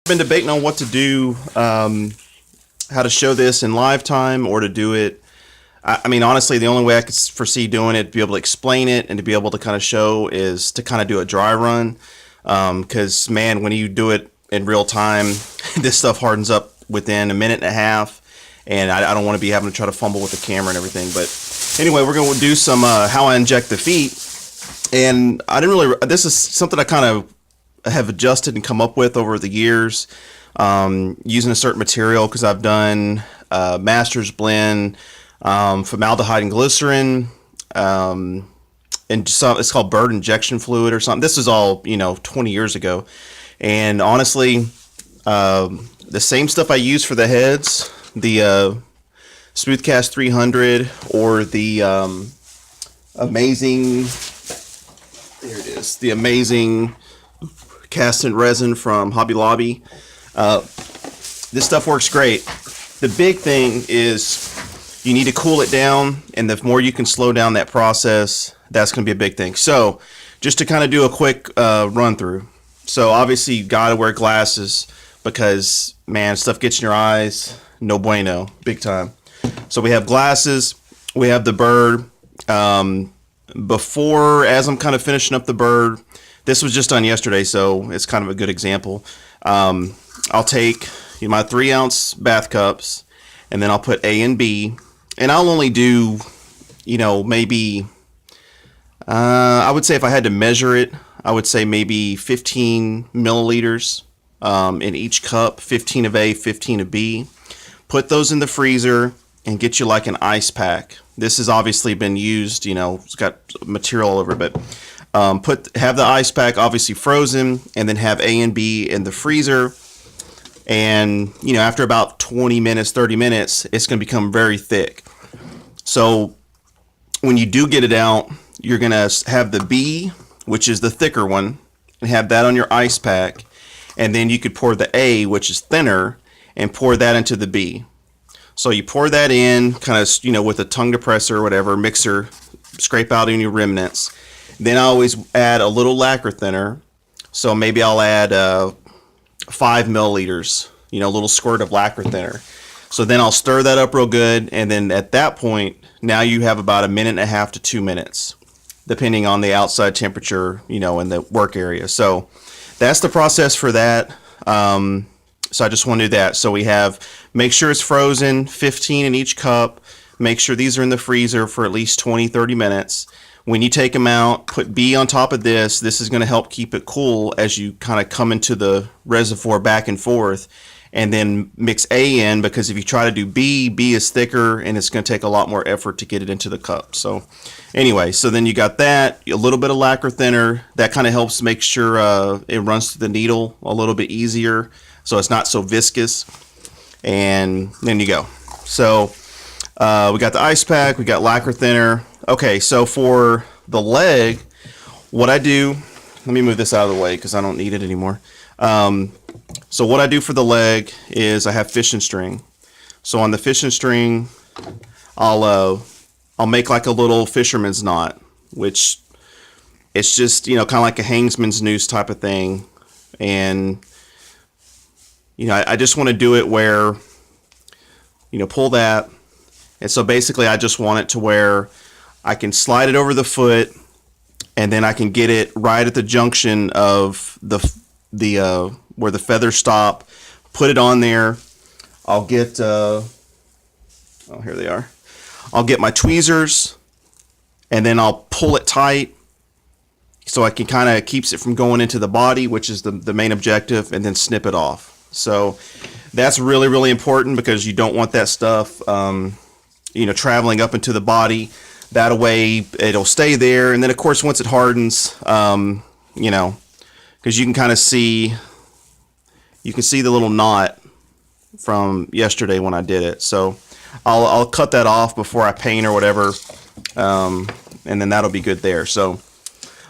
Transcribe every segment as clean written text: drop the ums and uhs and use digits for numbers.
Been debating on what to do, how to show this in live time or to do it. I mean, honestly, the only way I could foresee doing it, to be able to explain it and to be able to kind of show, is to kind of do a dry run. Because, man, when you do it in real time, this stuff hardens up within a minute and a half. And I don't want to be having to try to fumble with the camera and everything. But anyway, we're going to do some how I inject the feet. And I didn't really, this is something I kind of have adjusted and come up with over the years, using a certain material, because I've done master's blend, formaldehyde and glycerin, and it's called bird injection fluid or something. This is all 20 years ago, and honestly, the same stuff I use for the heads, the Smoothcast 300 or the amazing, there it is, the amazing casting resin from Hobby Lobby. This stuff works great. The big thing is you need to cool it down, and the more you can slow down that process, that's going to be a big thing. So just to kind of do a quick run through. So obviously you got to wear glasses because, man, stuff gets in your eyes. No bueno, big time. So we have glasses, we have the bird. As I'm kind of finishing up the bird, this was just done yesterday, so it's kind of a good example. I'll take my 3-ounce bath cups, and then I'll put A and B, and I'll only do, maybe, I would say if I had to measure it, I would say maybe 15 milliliters in each cup, 15 of A, 15 of B. Put those in the freezer and get you like an ice pack. This has obviously been used, it's got material all over it, but have the ice pack obviously frozen, and then have A and B in the freezer. And after about 20 minutes, 30 minutes, it's going to become very thick. So when you do get it out, you're going to have the B, which is the thicker one, and have that on your ice pack. And then you could pour the A, which is thinner, and pour that into the B. So you pour that in, kind of, with a tongue depressor or whatever, mixer, scrape out any remnants. Then I always add a little lacquer thinner. So maybe I'll add 5 milliliters, a little squirt of lacquer thinner. So then I'll stir that up real good. And then at that point, now you have about a minute and a half to 2 minutes, depending on the outside temperature, in the work area. So that's the process for that. So I just want to do that. So we make sure it's frozen, 15 in each cup. Make sure these are in the freezer for at least 20, 30 minutes. When you take them out, put B on top of this. This is going to help keep it cool as you kind of come into the reservoir back and forth. And then mix A in, because if you try to do B, B is thicker and it's going to take a lot more effort to get it into the cup. So anyway, so then you got that, a little bit of lacquer thinner. That kind of helps make sure it runs through the needle a little bit easier, so it's not so viscous. And then you go. So we got the ice pack, we got lacquer thinner. Okay, so for the leg, what I do, let me move this out of the way because I don't need it anymore. So what I do for the leg is I have fishing string. So on the fishing string, I'll make like a little fisherman's knot, which it's just, kind of like a hangsman's noose type of thing. And, I just want to do it where, pull that. And so basically I just want it to where I can slide it over the foot, and then I can get it right at the junction of the where the feathers stop, put it on there. I'll get, here they are. I'll get my tweezers, and then I'll pull it tight so I can kind of keeps it from going into the body, which is the main objective, and then snip it off. So that's really, really important, because you don't want that stuff, traveling up into the body. That way it'll stay there. And then, of course, once it hardens, because you can kind of see, the little knot from yesterday when I did it. So I'll cut that off before I paint or whatever, and then that'll be good there. So,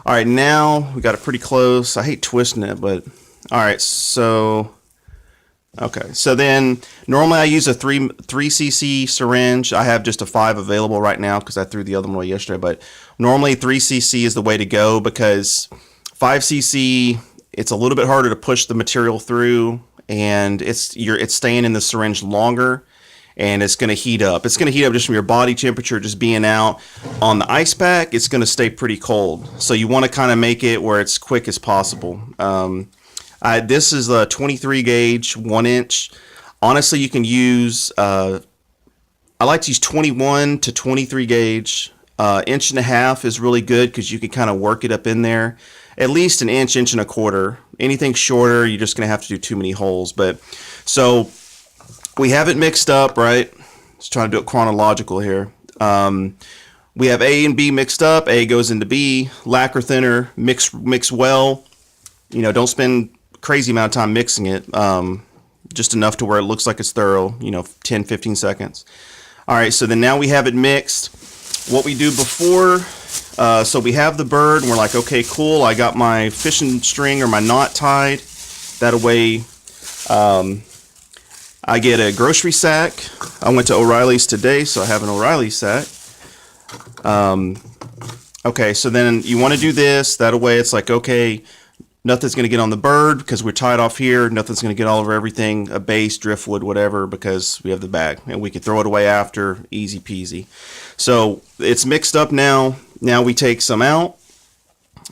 all right, now we got it pretty close. I hate twisting it, but all right. So, okay. So then normally I use a 3cc syringe. I have just a 5 available right now because I threw the other one away yesterday. But normally 3cc is the way to go, because 5cc, it's a little bit harder to push the material through, and it's staying in the syringe longer, and it's going to heat up. It's going to heat up just from your body temperature, just being out. On the ice pack, it's going to stay pretty cold. So you want to kind of make it where it's quick as possible. This is a 23 gauge, 1 inch. Honestly, you can use, I like to use 21 to 23 gauge. 1.5 inches is really good because you can kind of work it up in there. At least 1 inch, 1.25 inches. Anything shorter, you're just going to have to do too many holes. But so we have it mixed up, right? Just trying to do it chronological here. We have A and B mixed up. A goes into B. Lacquer thinner, mix well. You know, don't spend crazy amount of time mixing it. Just enough to where it looks like it's thorough. You know, 10, 15 seconds. All right, so then now we have it mixed. What we do before, so we have the bird, and we're like, okay, cool. I got my fishing string or my knot tied. That way, I get a grocery sack. I went to O'Reilly's today, so I have an O'Reilly sack. Okay, so then you want to do this. That way it's like, okay, nothing's going to get on the bird because we're tied off here. Nothing's going to get all over everything, a base, driftwood, whatever, because we have the bag. And we can throw it away after, easy peasy. So it's mixed up now. Now we take some out,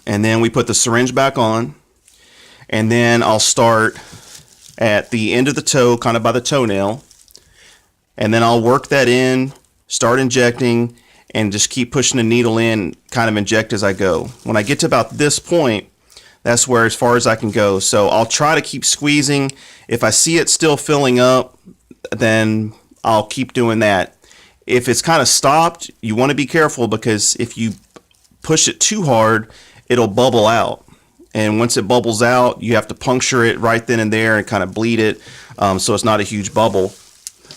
and then we put the syringe back on. And then I'll start at the end of the toe, kind of by the toenail. And then I'll work that in, start injecting, and just keep pushing the needle in, kind of inject as I go. When I get to about this point, that's where as far as I can go. So I'll try to keep squeezing. If I see it still filling up, then I'll keep doing that. If it's kind of stopped, you want to be careful because if you push it too hard, it'll bubble out. And once it bubbles out, you have to puncture it right then and there and kind of bleed it so it's not a huge bubble.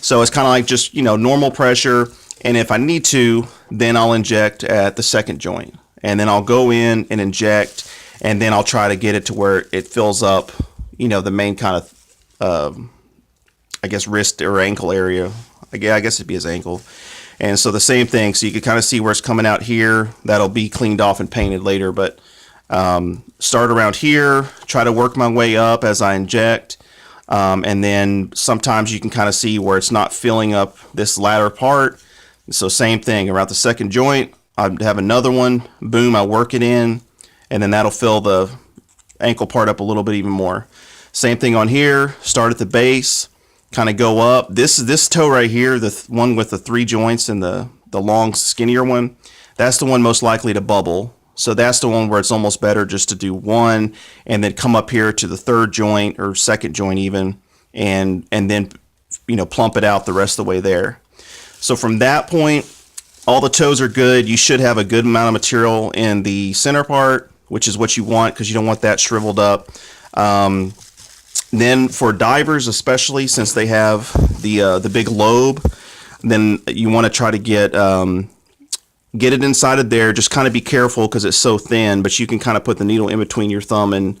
So it's kind of like just, you know, normal pressure. And if I need to, then I'll inject at the second joint. And then I'll go in and inject, and then I'll try to get it to where it fills up, you know, the main kind of, I guess, wrist or ankle area. I guess it'd be his ankle. And so the same thing. So you can kind of see where it's coming out here. That'll be cleaned off and painted later. But start around here, try to work my way up as I inject. And then sometimes you can kind of see where it's not filling up this latter part. So same thing around the second joint. I have another one. Boom, I work it in. And then that'll fill the ankle part up a little bit even more. Same thing on here. Start at the base. Kind of go up. This toe right here, the one with the 3 joints and the long skinnier one, that's the one most likely to bubble. So that's the one where it's almost better just to do one and then come up here to the 3rd joint or 2nd joint even, and then, you know, plump it out the rest of the way there. So from that point, all the toes are good. You should have a good amount of material in the center part, which is what you want because you don't want that shriveled up. Then for divers, especially since they have the big lobe, then you want to try to get it inside of there. Just kind of be careful because it's so thin, but you can kind of put the needle in between your thumb and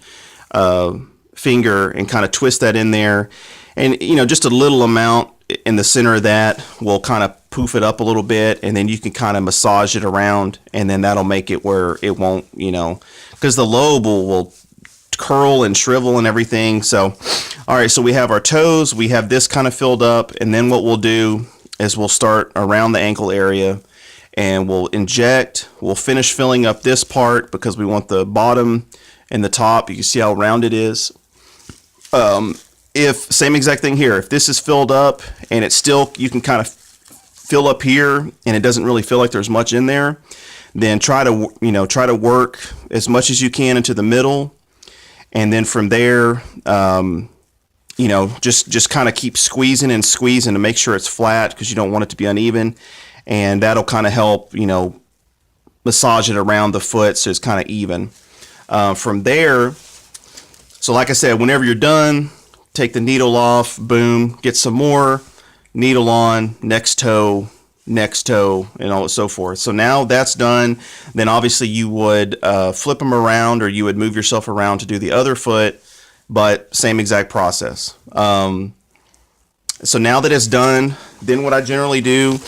finger and kind of twist that in there. And, you know, just a little amount in the center of that will kind of poof it up a little bit, and then you can kind of massage it around, and then that'll make it where it won't, you know, because the lobe will curl and shrivel and everything. So, all right, so we have our toes, we have this kind of filled up, and then what we'll do is we'll start around the ankle area and we'll inject. We'll finish filling up this part because we want the bottom and the top. You can see how round it is. If same exact thing here, if this is filled up and it's still, you can kind of fill up here and it doesn't really feel like there's much in there, then try to work as much as you can into the middle. And then from there, you know, just kind of keep squeezing and squeezing to make sure it's flat because you don't want it to be uneven. And that'll kind of help, you know, massage it around the foot so it's kind of even. From there, so like I said, whenever you're done, take the needle off, boom, get some more, needle on, next toe, and all so forth. So now that's done. Then obviously you would flip them around, or you would move yourself around to do the other foot, but same exact process. So now that it's done, then what I generally do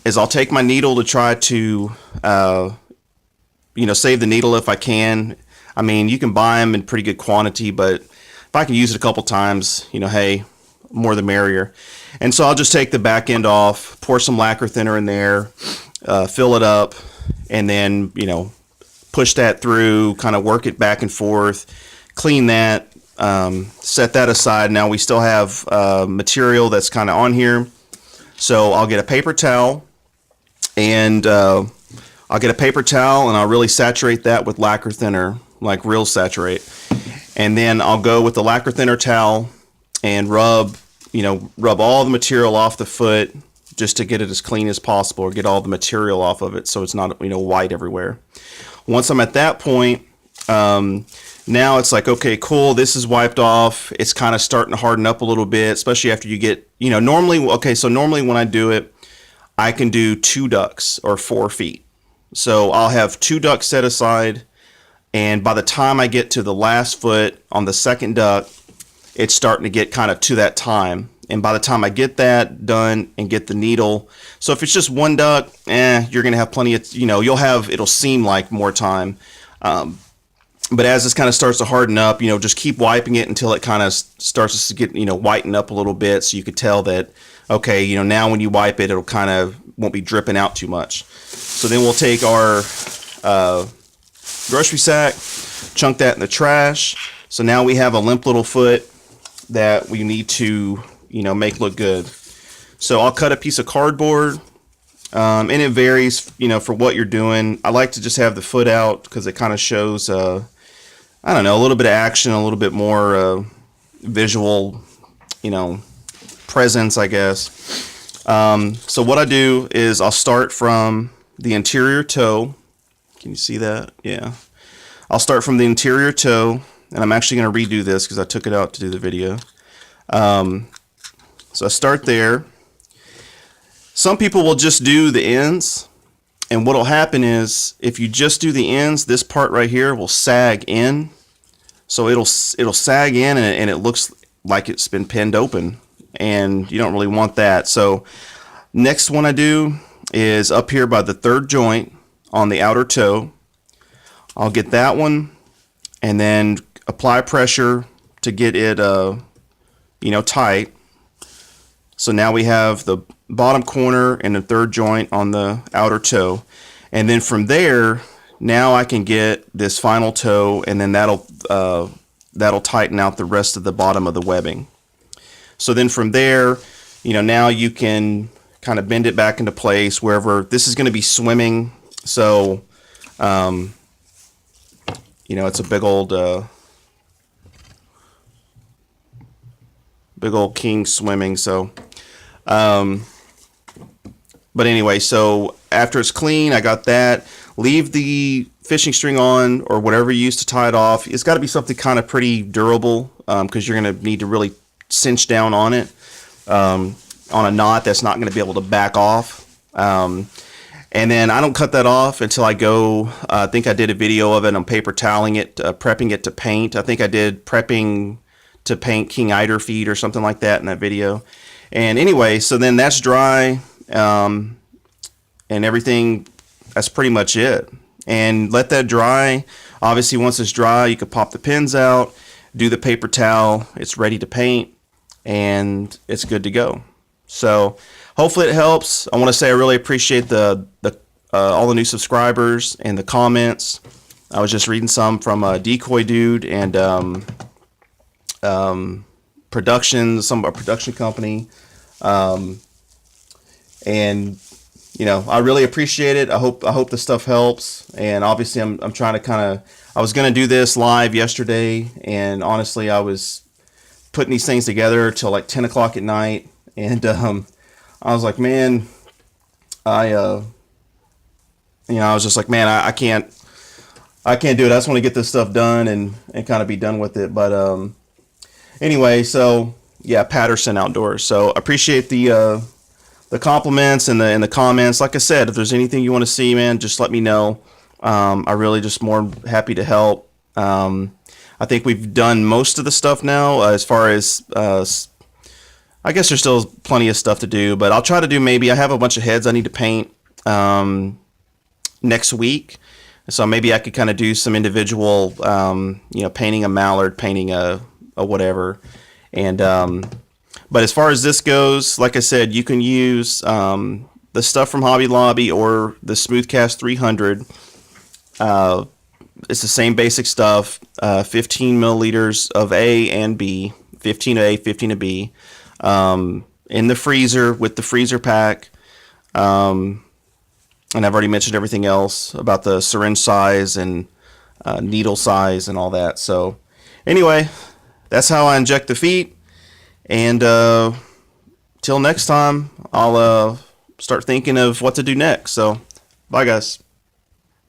is I'll take my needle to try to, you know, save the needle if I can. I mean, you can buy them in pretty good quantity, but if I can use it a couple times, you know, hey, more the merrier. And so I'll just take the back end off, pour some lacquer thinner in there, fill it up, and then, you know, push that through, kind of work it back and forth, clean that, set that aside. Now we still have material that's kind of on here. So I'll get a paper towel, and I'll really saturate that with lacquer thinner, like real saturate. And then I'll go with the lacquer thinner towel and rub all the material off the foot just to get it as clean as possible, or get all the material off of it so it's not, you know, white everywhere. Once I'm at that point, now it's like, okay, cool, this is wiped off. It's kind of starting to harden up a little bit, especially after you get, you know, normally when I do it, I can do 2 ducks or 4 feet. So I'll have 2 ducks set aside, and by the time I get to the last foot on the second duck, it's starting to get kind of to that time. And by the time I get that done and get the needle, so if it's just 1 duck, you're going to have plenty of, you know, it'll seem like more time. But as this kind of starts to harden up, you know, just keep wiping it until it kind of starts to get, you know, whiten up a little bit, so you could tell that, okay, you know, now when you wipe it, it'll kind of won't be dripping out too much. So then we'll take our grocery sack, chunk that in the trash. So now we have a limp little foot that we need to, you know, make look good. So I'll cut a piece of cardboard, and it varies, you know, for what you're doing. I like to just have the foot out because it kind of shows, I don't know, a little bit of action, a little bit more visual, you know, presence, I guess. So what I do is I'll start from the interior toe. Can you see that? Yeah. I'll start from the interior toe, and I'm actually going to redo this because I took it out to do the video. So I start there. Some people will just do the ends, and what'll happen is if you just do the ends, this part right here will sag in. So it'll sag in, and it looks like it's been pinned open, and you don't really want that. So next one I do is up here by the 3rd joint on the outer toe. I'll get that one and then apply pressure to get it you know, tight. So now we have the bottom corner and the 3rd joint on the outer toe, and then from there now I can get this final toe, and then that'll tighten out the rest of the bottom of the webbing. So then from there, you know, now you can kind of bend it back into place wherever this is going to be swimming. So you know, it's a big old king swimming. So but anyway, so after it's clean, I got that. Leave the fishing string on, or whatever you use to tie it off. It's got to be something kind of pretty durable, because you're going to need to really cinch down on it, on a knot that's not going to be able to back off. And then I don't cut that off until I go, I think I did a video of it. I'm paper toweling it, prepping it to paint. I think I did prepping to paint King Eider feet or something like that in that video. And anyway, so then that's dry, and everything, that's pretty much it. And let that dry. Obviously, once it's dry, you can pop the pins out, do the paper towel, it's ready to paint, and it's good to go. So hopefully it helps. I want to say I really appreciate all the new subscribers and the comments. I was just reading some from Decoy Dude and a production company, and you know, I really appreciate it. I hope the stuff helps. And obviously I'm trying to I was going to do this live yesterday, and honestly I was putting these things together till like 10 o'clock at night, and I was like, man, I was just like, man, I can't do it. I just want to get this stuff done and kind of be done with it. But anyway, so yeah, Patterson Outdoors. So appreciate the compliments and the comments. Like I said, if there's anything you want to see, man, just let me know. I really just more happy to help. I think we've done most of the stuff now, as far as I guess there's still plenty of stuff to do, but I'll try to do, maybe I have a bunch of heads I need to paint next week. So maybe I could kind of do some individual, you know, painting a mallard, painting a a whatever. And but as far as this goes, like I said, you can use the stuff from Hobby Lobby or the Smoothcast 300. It's the same basic stuff. 15 milliliters of A and B, 15 of A, 15 of B, in the freezer with the freezer pack. And I've already mentioned everything else about the syringe size and needle size and all that. So anyway, that's how I inject the feet. And till next time, I'll start thinking of what to do next. So bye, guys.